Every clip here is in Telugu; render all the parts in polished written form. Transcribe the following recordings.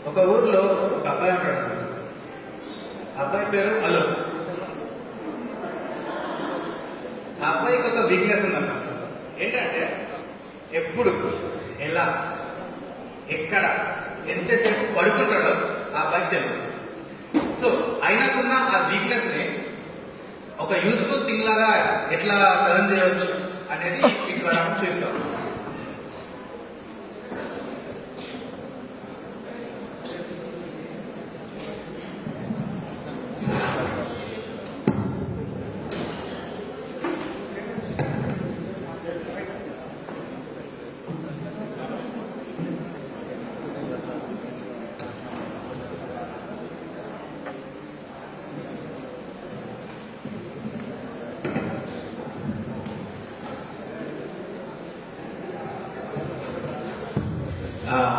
ఒక ఊర్లో ఒక అబ్బాయి ఉంటాడు. అబ్బాయి పేరు అలో. ఆ అబ్బాయికి ఒక వీక్నెస్ ఉందన్నమాట. ఏంటంటే ఎప్పుడు ఎలా ఎక్కడ ఎంతసేపు పడుకుంటాడో ఆ అబ్బాయికి తెలియదు. సో అయినాకున్న ఆ వీక్నెస్ ని ఒక యూస్ఫుల్ థింగ్ లాగా ఎట్లా టర్న్ చేయవచ్చు అనేది మీకు మనం చూస్తాం.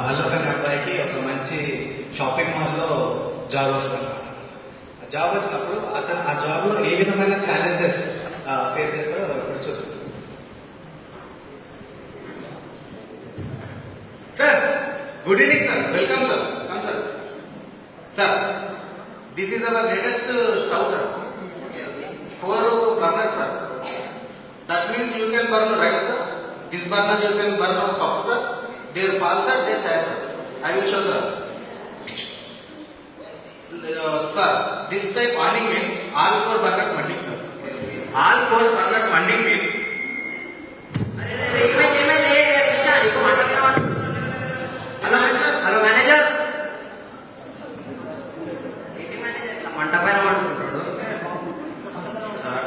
అల్లుక్ అనే అబ్బాయికి ఒక మంచి షాపింగ్ మాల్లో జాబ్ వస్తుంది. జాబ్ వచ్చినప్పుడు అతను ఆ జాబ్ లో ఏ విధమైన ఛాలెంజెస్ ఫేస్ చేస్తారో ఇప్పుడు చూద్దాం. Sir, good evening sir. Welcome sir. Come sir. Sir, this is our latest stove sir. 4 burners sir. That means you can burn rice sir. This burner you can burn pap sir. Their pal sir, their chai sir. I will show sir. Sir, this type burning means all 4 burners burning sir. All 4 burners burning means. Hello manager. మంట పైన పడుకుంటాడు సార్.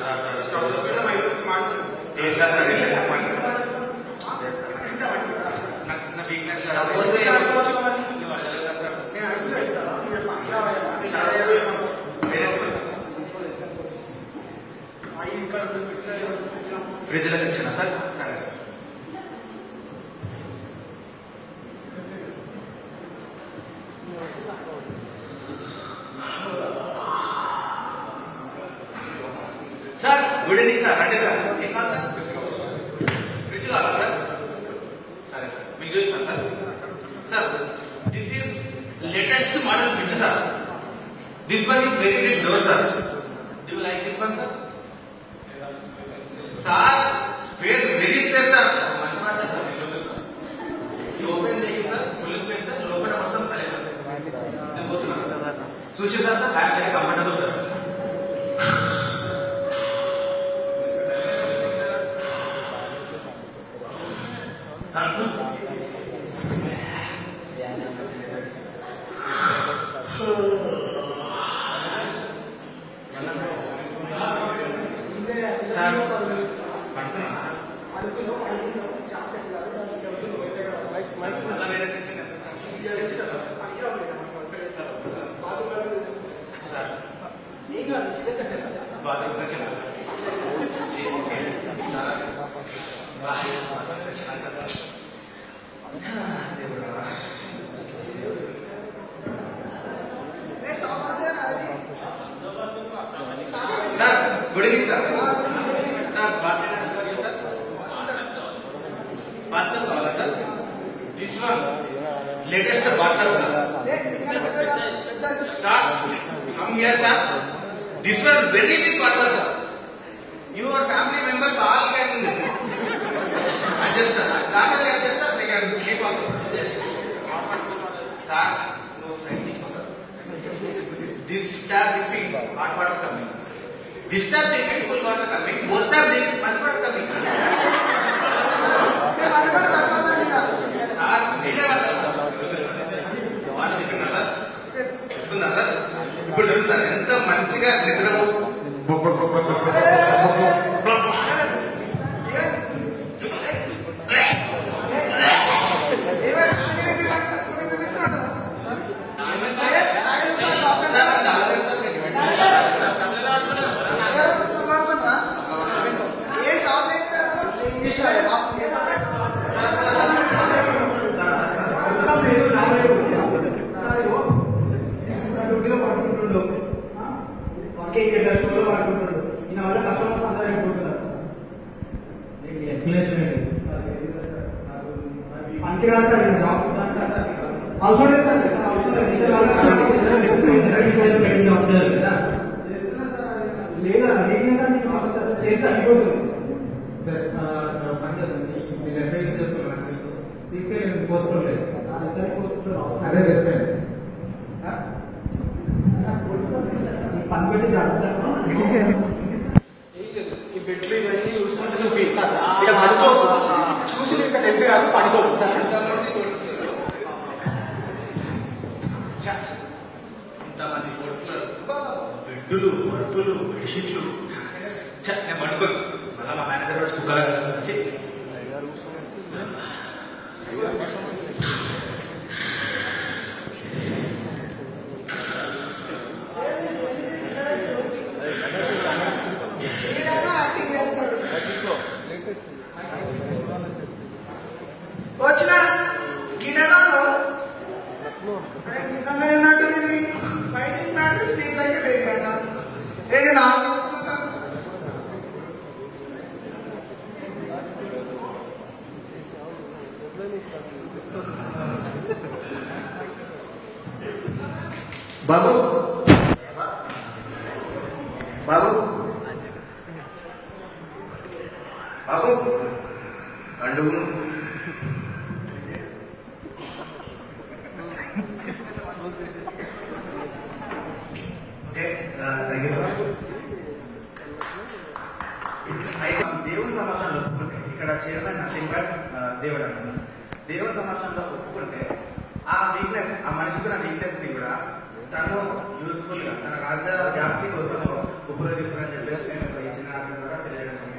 ఫ్రిడ్జ్ లో తెచ్చిన సార్. సరే sir. Sir, good evening sir. అంటే సార్ ఏం కాదు సార్? ఫ్రిడ్జ్ కావాలా సార్? సరే సార్, మీకు చూపిస్తాను sir. Sir, this is latest model fridge sir. This one is very big door sir. Do you like this one sir? Sir, space very space sir. మంచి మాట సార్. ఇది ఓపెన్ చేయండి సార్. Full space sir. లోపల మొత్తం సరే సార్. నేను పోతున్నాను సార్. చూసిందా sir? I'm very comfortable sir. Sir, పడుతున్నాను sir. Bathroom section sir. Good evening sir. Sir, sir pasta కావాలా sir? This one latest batter sir. Sir, come here sir. This one very big batter sir. Your family members all can adjust sir. Not only adjust sir, they can sleep also sir. No side sir. This star dipping hot water coming. This start dipping cool water coming. Both are dipping much water coming. Sir, నేనే వాడతాను వాటర్ dipping సార్. చూస్తుందా సార్? ఇప్పుడు చూడండి సార్, ఎంత మంచిగా నిద్ర. అంతే కాదు సార్, జాబ్ అవసరం లేదు సార్, అవసరం లేదు. అదే బెస్ట్ పనిపెట్టి ఈ బెడ్లు ఇవన్నీ చూసుకుంటే నువ్వు ఇక్కడ పడుకో చూసి ఇంకా టెంప్ కాదు పడుకో సరే ఇంతమంది కొడుతున్నారు బెడ్డులు వర్పులు బెడ్షీట్లు నేను పడుకోను మళ్ళీ మా మేనేజర్ కూడా చుక్కలా వచ్చి వచ్చిన గిడలో నిజంగా ఉన్నట్టుంది బయట ఇస్తున్నాడు స్లీప్ అయితే బేబీ అంట ఏంటి నాకు బాబు బాబు బాబు అడుగు దేవుని సమాచారంలో ఒప్పుకుంటే ఇక్కడ చైర్మన్ నథింగ్ బట్ దేవుడు అంటున్నాను దేవుని సమాచారంలో ఒప్పుకుంటే ఆ వీక్నెస్ ఆ మనిషికి నా వీక్నెస్ ని కూడా తను యూస్ఫుల్ గా తన రాజ్య వ్యాప్తి కోసం ఉపయోగిస్తానని చెప్పేసి నేను ఈ చిన్న ద్వారా తెలియజేస్తున్నాను.